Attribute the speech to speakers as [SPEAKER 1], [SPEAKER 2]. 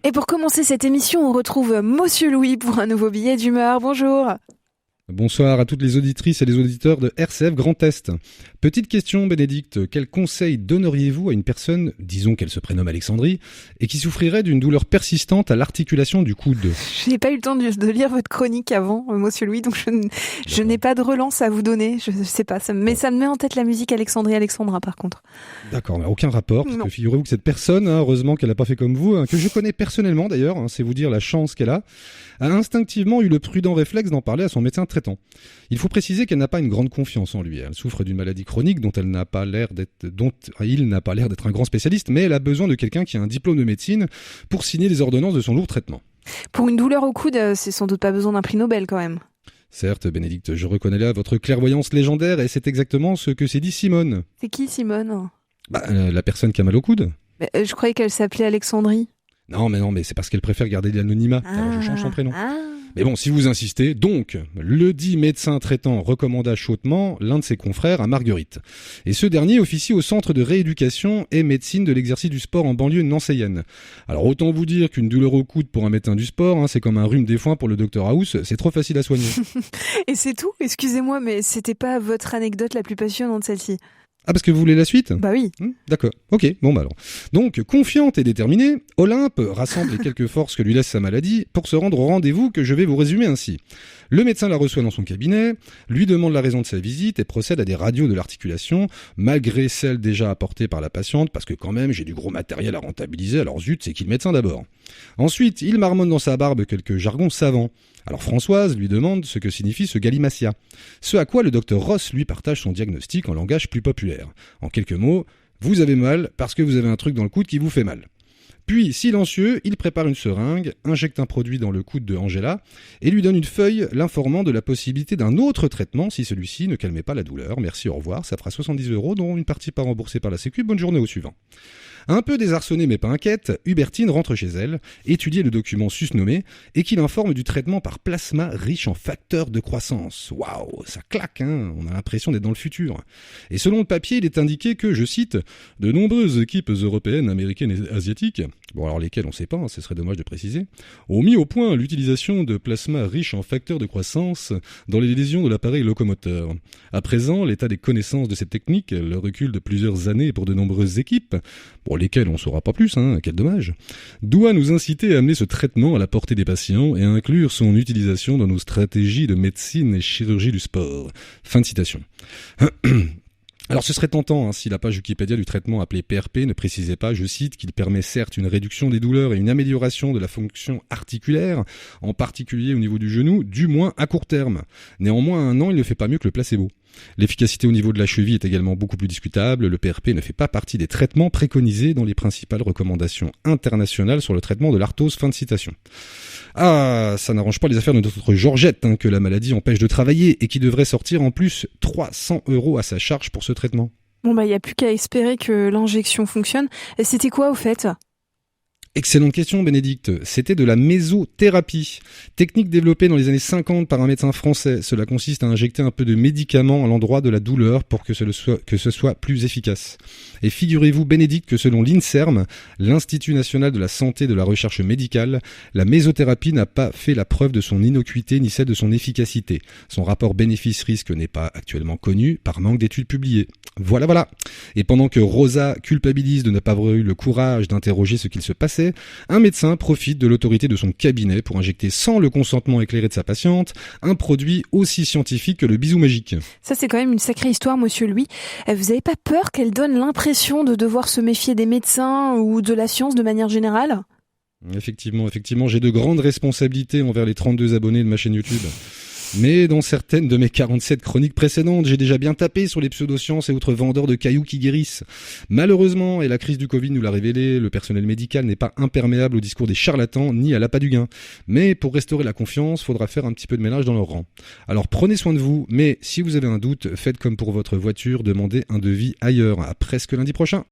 [SPEAKER 1] Et pour commencer cette émission, on retrouve Monsieur Louis pour un nouveau billet d'humeur. Bonjour.
[SPEAKER 2] Bonsoir à toutes les auditrices et les auditeurs de RCF Grand Est. Petite question, Bénédicte. Quel conseil donneriez-vous à une personne, disons qu'elle se prénomme Alexandrie, et qui souffrirait d'une douleur persistante à l'articulation du coude ?
[SPEAKER 1] Je n'ai pas eu le temps de lire votre chronique avant, Monsieur Louis, donc je n'ai pas de relance à vous donner. Je ne sais pas, mais ça me met en tête la musique Alexandrie Alexandra par contre.
[SPEAKER 2] D'accord, mais aucun rapport, parce que figurez-vous que cette personne, heureusement qu'elle n'a pas fait comme vous, que je connais personnellement d'ailleurs, c'est vous dire la chance qu'elle a instinctivement eu le prudent réflexe d'en parler à son médecin traitant. Il faut préciser qu'elle n'a pas une grande confiance en lui. Elle souffre d'une maladie chronique dont il n'a pas l'air d'être un grand spécialiste, mais elle a besoin de quelqu'un qui a un diplôme de médecine pour signer les ordonnances de son lourd traitement.
[SPEAKER 1] Pour une douleur au coude, c'est sans doute pas besoin d'un prix Nobel quand même.
[SPEAKER 2] Certes, Bénédicte, je reconnais là votre clairvoyance légendaire et c'est exactement ce que s'est dit Simone.
[SPEAKER 1] C'est qui Simone ?
[SPEAKER 2] La personne qui a mal au coude.
[SPEAKER 1] Je croyais qu'elle s'appelait Alexandrie.
[SPEAKER 2] Non, mais c'est parce qu'elle préfère garder l'anonymat. Alors je change son prénom. Mais bon, si vous insistez, donc, le dit médecin traitant recommanda chaudement l'un de ses confrères à Marguerite. Et ce dernier officie au centre de rééducation et médecine de l'exercice du sport en banlieue nancéienne. Alors autant vous dire qu'une douleur au coude pour un médecin du sport, c'est comme un rhume des foins pour le Dr House, c'est trop facile à soigner.
[SPEAKER 1] Et c'est tout ? Excusez-moi, mais c'était pas votre anecdote la plus passionnante celle-ci.
[SPEAKER 2] Ah, parce que vous voulez la suite ?
[SPEAKER 1] Bah oui.
[SPEAKER 2] D'accord. Ok, bon bah alors. Donc, confiante et déterminée, Olympe rassemble les quelques forces que lui laisse sa maladie pour se rendre au rendez-vous que je vais vous résumer ainsi. Le médecin la reçoit dans son cabinet, lui demande la raison de sa visite et procède à des radios de l'articulation, malgré celles déjà apportées par la patiente, parce que quand même, j'ai du gros matériel à rentabiliser, alors zut, c'est qui le médecin d'abord ? Ensuite, il marmonne dans sa barbe quelques jargons savants. Alors Françoise lui demande ce que signifie ce gallimatia. Ce à quoi le docteur Ross lui partage son diagnostic en langage plus populaire. En quelques mots, vous avez mal parce que vous avez un truc dans le coude qui vous fait mal. Puis, silencieux, il prépare une seringue, injecte un produit dans le coude de Angela et lui donne une feuille l'informant de la possibilité d'un autre traitement si celui-ci ne calmait pas la douleur. Merci, au revoir, ça fera 70 €, dont une partie pas remboursée par la Sécu. Bonne journée au suivant. Un peu désarçonnée mais pas inquiète, Hubertine rentre chez elle, étudie le document susnommé et qui l'informe du traitement par plasma riche en facteurs de croissance. Waouh, ça claque, on a l'impression d'être dans le futur. Et selon le papier, il est indiqué que, je cite, « de nombreuses équipes européennes, américaines et asiatiques », bon alors lesquelles on ne sait pas, ce serait dommage de préciser, ont mis au point l'utilisation de plasma riche en facteurs de croissance dans les lésions de l'appareil locomoteur. À présent, l'état des connaissances de cette technique, le recul de plusieurs années pour de nombreuses équipes, lesquels on ne saura pas plus, quel dommage, doit nous inciter à amener ce traitement à la portée des patients et à inclure son utilisation dans nos stratégies de médecine et chirurgie du sport. Fin de citation. Alors ce serait tentant si la page Wikipédia du traitement appelé PRP ne précisait pas, je cite, qu'il permet certes une réduction des douleurs et une amélioration de la fonction articulaire, en particulier au niveau du genou, du moins à court terme. Néanmoins, à un an, il ne fait pas mieux que le placebo. L'efficacité au niveau de la cheville est également beaucoup plus discutable. Le PRP ne fait pas partie des traitements préconisés dans les principales recommandations internationales sur le traitement de l'arthrose. Fin de citation. Ah, ça n'arrange pas les affaires de notre Georgette, que la maladie empêche de travailler et qui devrait sortir en plus 300 € à sa charge pour ce traitement.
[SPEAKER 1] Bon il n'y a plus qu'à espérer que l'injection fonctionne. Et c'était quoi au fait ?
[SPEAKER 2] Excellente question, Bénédicte. C'était de la mésothérapie. Technique développée dans les années 50 par un médecin français. Cela consiste à injecter un peu de médicament à l'endroit de la douleur pour que ce soit plus efficace. Et figurez-vous, Bénédicte, que selon l'INSERM, l'Institut National de la Santé et de la Recherche Médicale, la mésothérapie n'a pas fait la preuve de son innocuité ni celle de son efficacité. Son rapport bénéfice-risque n'est pas actuellement connu par manque d'études publiées. Voilà. Et pendant que Rosa culpabilise de ne pas avoir eu le courage d'interroger ce qu'il se passait, un médecin profite de l'autorité de son cabinet pour injecter sans le consentement éclairé de sa patiente un produit aussi scientifique que le bisou magique.
[SPEAKER 1] Ça c'est quand même une sacrée histoire, Monsieur Louis. Vous avez pas peur qu'elle donne l'impression de devoir se méfier des médecins ou de la science de manière générale ?
[SPEAKER 2] Effectivement, j'ai de grandes responsabilités envers les 32 abonnés de ma chaîne YouTube. Mais dans certaines de mes 47 chroniques précédentes, j'ai déjà bien tapé sur les pseudosciences et autres vendeurs de cailloux qui guérissent. Malheureusement, et la crise du Covid nous l'a révélé, le personnel médical n'est pas imperméable au discours des charlatans ni à l'appât du gain. Mais pour restaurer la confiance, faudra faire un petit peu de ménage dans leur rang. Alors prenez soin de vous, mais si vous avez un doute, faites comme pour votre voiture, demandez un devis ailleurs. À presque lundi prochain.